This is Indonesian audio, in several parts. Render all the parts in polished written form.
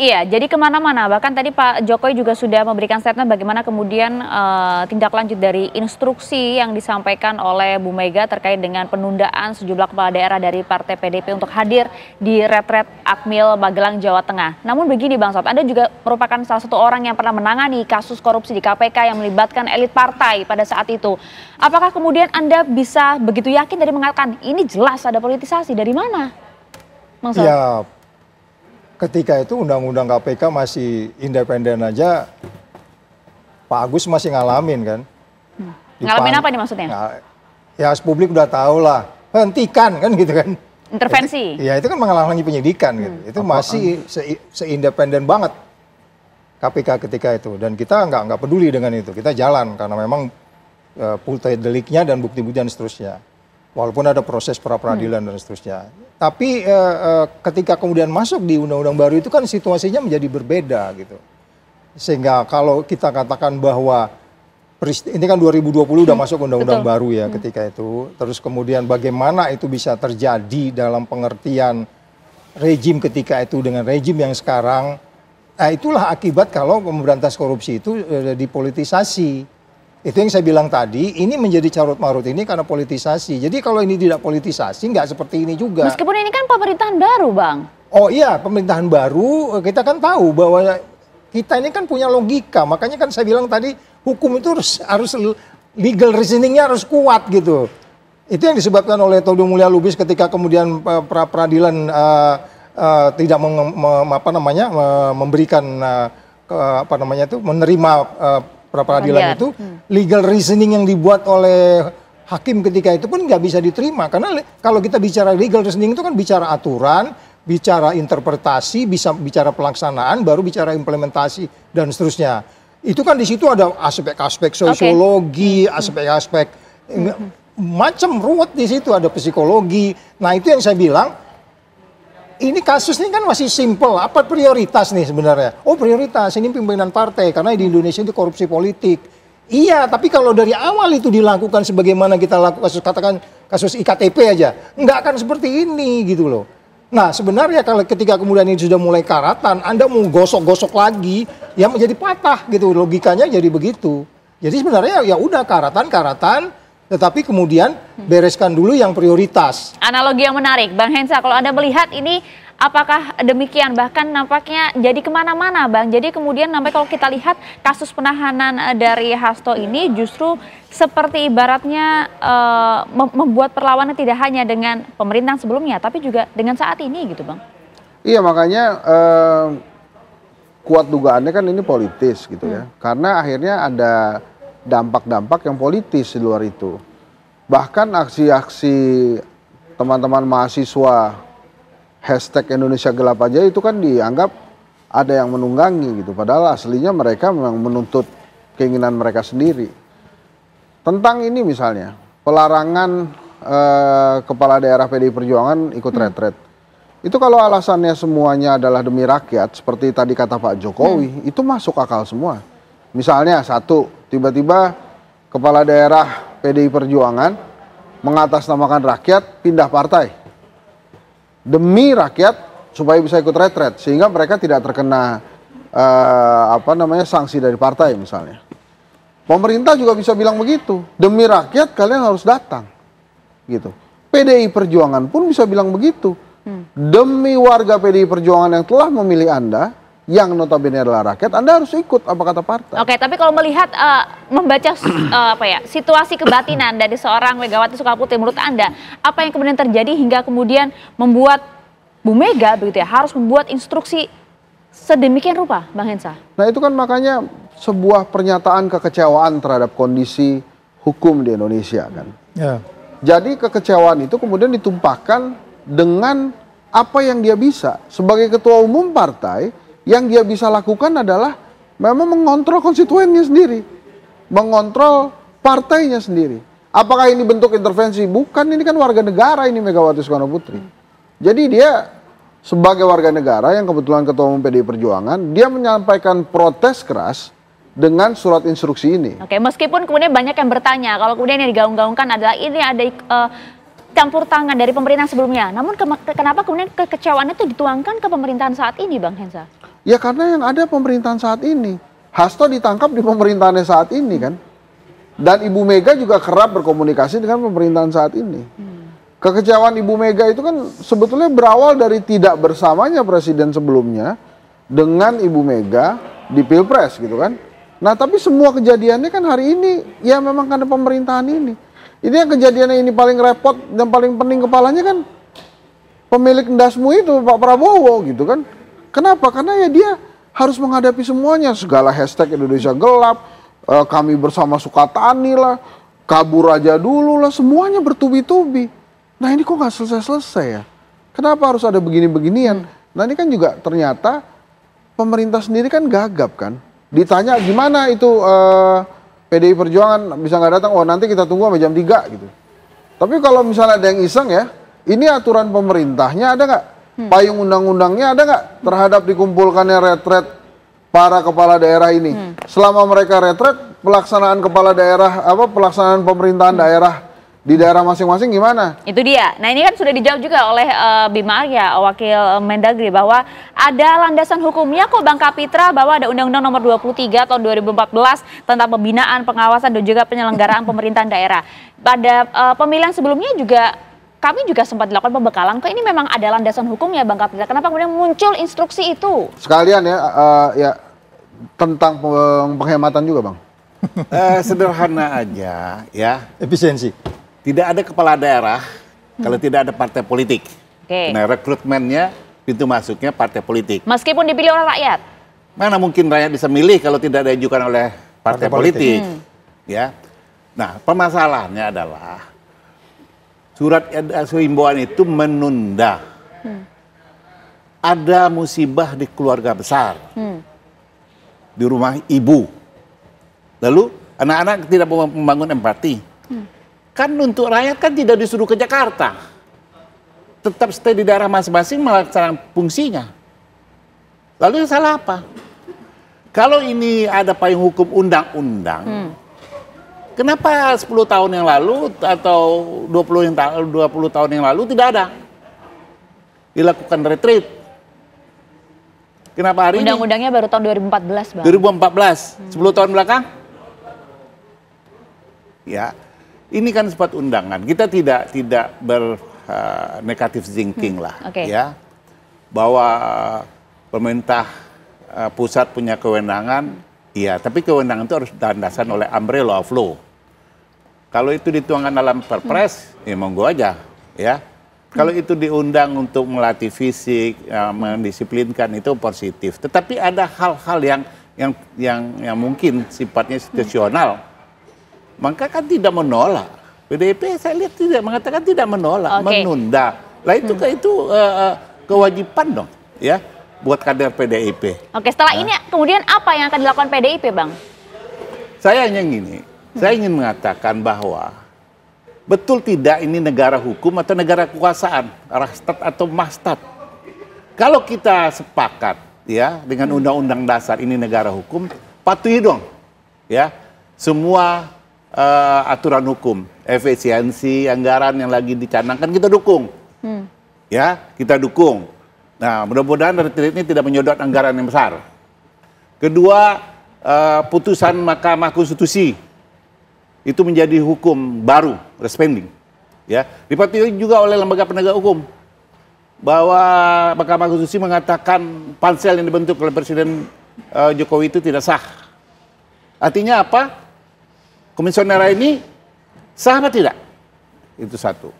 Iya, jadi kemana-mana. Bahkan tadi Pak Jokowi juga sudah memberikan statement bagaimana kemudian tindak lanjut dari instruksi yang disampaikan oleh Bu Mega terkait dengan penundaan sejumlah kepala daerah dari Partai PDIP untuk hadir di retret Akmil Magelang, Jawa Tengah. Namun begini Bang Saud, Anda juga merupakan salah satu orang yang pernah menangani kasus korupsi di KPK yang melibatkan elit partai pada saat itu. Apakah kemudian Anda bisa begitu yakin dari mengatakan ini jelas ada politisasi, dari mana, Bang Saud? Ya, ketika itu undang-undang KPK masih independen aja, Pak Agus masih ngalamin kan. Ngalamin apa nih maksudnya? Ya publik udah tahu lah, hentikan kan gitu kan. Intervensi? Ya itu kan menghalangi penyidikan gitu. Itu masih seindependen banget KPK ketika itu. Dan kita nggak peduli dengan itu, kita jalan karena memang multi deliknya dan bukti-bukti dan seterusnya. Walaupun ada proses pra-peradilan dan seterusnya. Tapi ketika kemudian masuk di undang-undang baru itu kan situasinya menjadi berbeda gitu. Sehingga kalau kita katakan bahwa ini kan 2020 udah masuk undang-undang baru ya ketika itu. Terus kemudian bagaimana itu bisa terjadi dalam pengertian rejim ketika itu dengan rejim yang sekarang. Nah itulah akibat kalau memberantas korupsi itu dipolitisasi. Itu yang saya bilang tadi, ini menjadi carut-marut ini karena politisasi. Jadi kalau ini tidak politisasi, nggak seperti ini juga. Meskipun ini kan pemerintahan baru, Bang. Oh iya, pemerintahan baru, kita kan tahu bahwa kita ini kan punya logika. Makanya kan saya bilang tadi, hukum itu harus legal reasoningnya harus kuat gitu. Itu yang disebabkan oleh Todung Mulya Lubis ketika kemudian peradilan tidak memberikan menerima pra-peradilan itu, legal reasoning yang dibuat oleh hakim ketika itu pun nggak bisa diterima. Karena kalau kita bicara legal reasoning itu kan bicara aturan, bicara interpretasi, bisa bicara pelaksanaan, baru bicara implementasi dan seterusnya. Itu kan di situ ada aspek-aspek sosiologi, aspek-aspek macam ruwet di situ, ada psikologi. Nah itu yang saya bilang, ini kasus ini kan masih simple. Apa prioritas nih sebenarnya? Oh prioritas, ini pimpinan partai. Karena di Indonesia itu korupsi politik. Iya, tapi kalau dari awal itu dilakukan sebagaimana kita lakukan, katakan kasus IKTP aja. Nggak akan seperti ini gitu loh. Nah sebenarnya kalau ketika kemudian ini sudah mulai karatan, Anda mau gosok-gosok lagi, ya menjadi patah gitu. Logikanya jadi begitu. Jadi sebenarnya ya udah karatan, tetapi kemudian bereskan dulu yang prioritas. Analogi yang menarik, Bang Hensa, kalau Anda melihat ini apakah demikian? Bahkan nampaknya jadi kemana-mana, Bang. Jadi kemudian sampai kalau kita lihat kasus penahanan dari Hasto ini justru seperti ibaratnya membuat perlawanan tidak hanya dengan pemerintahan sebelumnya, tapi juga dengan saat ini gitu, Bang. Iya, makanya kuat dugaannya kan ini politis gitu ya. Karena akhirnya ada dampak-dampak yang politis di luar itu. Bahkan aksi-aksi teman-teman mahasiswa hashtag Indonesia Gelap aja itu kan dianggap ada yang menunggangi gitu. Padahal aslinya mereka memang menuntut keinginan mereka sendiri. Tentang ini misalnya, pelarangan kepala daerah PDI Perjuangan ikut retret. Itu kalau alasannya semuanya adalah demi rakyat, seperti tadi kata Pak Jokowi, itu masuk akal semua. Misalnya satu, tiba-tiba kepala daerah PDI Perjuangan mengatasnamakan rakyat pindah partai. Demi rakyat supaya bisa ikut retret. Sehingga mereka tidak terkena sanksi dari partai misalnya. Pemerintah juga bisa bilang begitu. Demi rakyat kalian harus datang. Gitu. PDI Perjuangan pun bisa bilang begitu. Demi warga PDI Perjuangan yang telah memilih Anda, yang notabene adalah rakyat, Anda harus ikut apa kata partai. Oke, tapi kalau melihat membaca situasi kebatinan dari seorang Megawati Soekarnoputri, menurut Anda apa yang kemudian terjadi hingga kemudian membuat Bu Mega begitu ya harus membuat instruksi sedemikian rupa, Bang Hensa? Nah itu kan makanya sebuah pernyataan kekecewaan terhadap kondisi hukum di Indonesia kan. Ya. Jadi kekecewaan itu kemudian ditumpahkan dengan apa yang dia bisa sebagai ketua umum partai. Yang dia bisa lakukan adalah memang mengontrol konstituennya sendiri. Mengontrol partainya sendiri. Apakah ini bentuk intervensi? Bukan, ini kan warga negara ini Megawati Soekarnoputri. Jadi dia sebagai warga negara yang kebetulan ketua umum PDI Perjuangan, dia menyampaikan protes keras dengan surat instruksi ini. Oke, meskipun kemudian banyak yang bertanya, kalau kemudian yang digaung-gaungkan adalah ini ada campur tangan dari pemerintahan sebelumnya. Namun kenapa kemudian kekecewaan itu dituangkan ke pemerintahan saat ini, Bang Hensa? Ya karena yang ada pemerintahan saat ini. Hasto ditangkap di pemerintahannya saat ini kan. Dan Ibu Mega juga kerap berkomunikasi dengan pemerintahan saat ini. Kekecewaan Ibu Mega itu kan sebetulnya berawal dari tidak bersamanya presiden sebelumnya dengan Ibu Mega di Pilpres gitu kan. Nah tapi semua kejadiannya kan hari ini ya memang karena pemerintahan ini. Ini yang kejadiannya ini paling repot dan paling pening kepalanya kan pemilik ndasmu itu Pak Prabowo gitu kan. Kenapa? Karena ya dia harus menghadapi semuanya, segala hashtag Indonesia gelap, kami bersama Sukatani lah, kabur aja dulu lah, semuanya bertubi-tubi. Nah ini kok nggak selesai-selesai ya? Kenapa harus ada begini-beginian? Nah ini kan juga ternyata pemerintah sendiri kan gagap kan. Ditanya gimana itu PDI Perjuangan bisa nggak datang? Oh nanti kita tunggu sampai jam 3 gitu. Tapi kalau misalnya ada yang iseng ya, ini aturan pemerintahnya ada nggak? Payung undang-undangnya ada nggak terhadap dikumpulkannya retret para kepala daerah ini? Selama mereka retret, pelaksanaan kepala daerah, pelaksanaan pemerintahan daerah di daerah masing-masing gimana? Itu dia. Nah ini kan sudah dijawab juga oleh Bima Arya, Wakil Mendagri, bahwa ada landasan hukumnya kok Bang Kapitra, bahwa ada Undang-Undang Nomor 23 tahun 2014 tentang pembinaan, pengawasan dan juga penyelenggaraan pemerintahan daerah. Pada pemilihan sebelumnya juga kami juga sempat dilakukan pembekalan, kok ini memang ada landasan hukumnya Bang Kapitra. Kenapa kemudian muncul instruksi itu? Sekalian ya, ya tentang penghematan juga Bang. Sederhana aja ya. Efisiensi. Tidak ada kepala daerah kalau tidak ada partai politik. Nah rekrutmennya, pintu masuknya partai politik. Meskipun dipilih oleh rakyat? Mana mungkin rakyat bisa milih kalau tidak diajukan oleh partai politik. Ya. Nah permasalahannya adalah surat himbauan itu menunda. Ada musibah di keluarga besar. Di rumah ibu. Lalu anak-anak tidak membangun empati. Kan untuk rakyat kan tidak disuruh ke Jakarta. Tetap stay di daerah masing-masing melaksanakan fungsinya. Lalu yang salah apa? Kalau ini ada payung hukum undang-undang, kenapa 10 tahun yang lalu atau 20 tahun yang lalu tidak ada? Dilakukan retreat. Kenapa hari ini? Undang-undangnya baru tahun 2014, Bang. 2014, 10 tahun belakang? Ya, ini kan sifat undangan. Kita tidak negative thinking lah, ya. Bahwa pemerintah pusat punya kewenangan, iya. Tapi kewenangan itu harus dilandasan oleh umbrella of law. Kalau itu dituangkan dalam perpres, ya monggo aja, ya. Kalau itu diundang untuk melatih fisik, mendisiplinkan itu positif. Tetapi ada hal-hal yang mungkin sifatnya situasional. Maka kan tidak menolak. PDIP saya lihat tidak mengatakan tidak menolak, menunda. Lah itu kewajiban dong, ya, buat kader PDIP. Oke, setelah ini kemudian apa yang akan dilakukan PDIP, Bang? Saya hanya gini, saya ingin mengatakan bahwa betul tidak ini negara hukum atau negara kekuasaan, rastat atau mastat. Kalau kita sepakat ya dengan undang-undang dasar ini negara hukum, patuhi dong ya semua aturan hukum, efisiensi anggaran yang lagi dicanangkan kita dukung. Ya, kita dukung. Nah, mudah-mudahan retreat ini tidak menyodot anggaran yang besar. Kedua, putusan Mahkamah Konstitusi itu menjadi hukum baru, respending. Ya, dipatuhi juga oleh lembaga penegak hukum bahwa Mahkamah Konstitusi mengatakan pansel yang dibentuk oleh Presiden Jokowi itu tidak sah. Artinya apa? Komisioner ini sah apa tidak? Itu satu.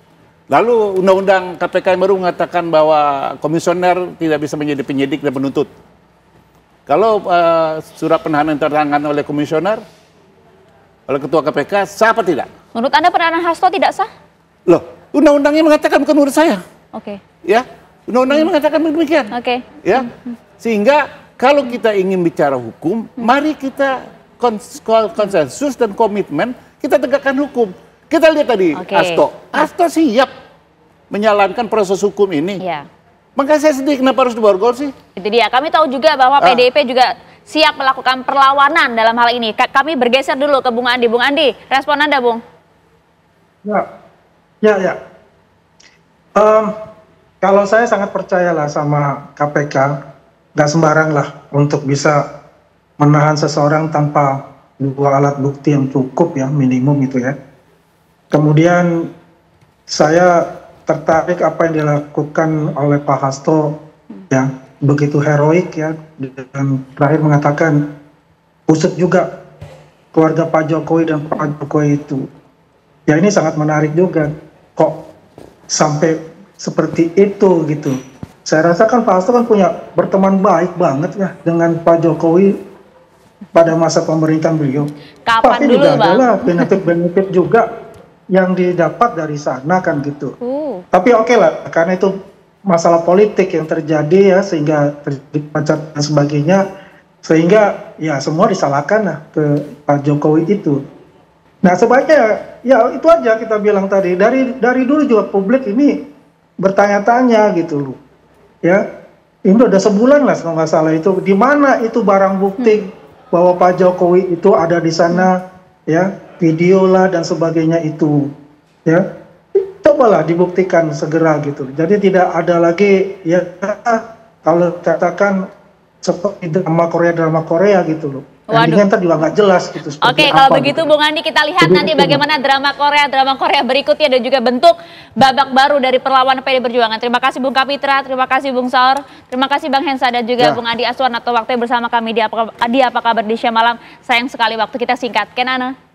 Lalu Undang-Undang KPK yang baru mengatakan bahwa komisioner tidak bisa menjadi penyidik dan penuntut. Kalau surat penahanan tertangan oleh komisioner, oleh Ketua KPK, sah apa tidak? Menurut Anda penahanan Hasto tidak sah? Loh, undang-undangnya mengatakan bukan menurut saya. Oke. Ya, undang-undangnya mengatakan demikian. Oke. Ya, sehingga kalau kita ingin bicara hukum, mari kita konsensus dan komitmen kita tegakkan hukum. Kita lihat tadi Hasto siap menjalankan proses hukum ini. Ya. Makanya saya sedih kenapa harus diborgol sih? Itu dia. Kami tahu juga bahwa PDIP juga siap melakukan perlawanan dalam hal ini. Kami bergeser dulu ke Bung Andi. Bung Andi, respon Anda, Bung? Ya. Kalau saya sangat percayalah sama KPK nggak sembarang lah untuk bisa menahan seseorang tanpa 2 alat bukti yang cukup ya, minimum itu ya. Kemudian saya tertarik apa yang dilakukan oleh Pak Hasto ya, begitu heroik ya, dan terakhir mengatakan usut juga keluarga Pak Jokowi dan Pak Jokowi itu. Ya ini sangat menarik juga, kok sampai seperti itu gitu. Saya rasa kan Pak Hasto kan punya berteman baik banget ya dengan Pak Jokowi pada masa pemerintahan beliau. Kapan Pasti dulu, juga Bang? adalah benefit-benefit juga yang didapat dari sana kan gitu. Tapi oke lah, karena itu masalah politik yang terjadi ya, sehingga terjadi pacat dan sebagainya, sehingga ya semua disalahkan lah ke Pak Jokowi itu. Nah sebaiknya ya itu aja kita bilang tadi, dari dulu juga publik ini bertanya-tanya gitu loh ya. Ini udah sebulan lah kalau nggak salah itu, di mana itu barang bukti bahwa Pak Jokowi itu ada di sana ya, video lah dan sebagainya itu ya, cobalah dibuktikan segera gitu. Jadi tidak ada lagi ya kalau katakan seperti drama Korea gitu loh. Endingnya ntar juga nggak jelas gitu. Oke, kalau begitu Bung Andi, kita lihat nanti bagaimana drama Korea berikutnya dan juga bentuk babak baru dari perlawanan PD Perjuangan. Terima kasih Bung Kapitra, terima kasih Bung Saur, terima kasih Bang Hensa dan juga Bung Andi Aswan atau waktunya bersama kami di Apa Kabar di Malam. Sayang sekali waktu kita singkat. Ken Ana.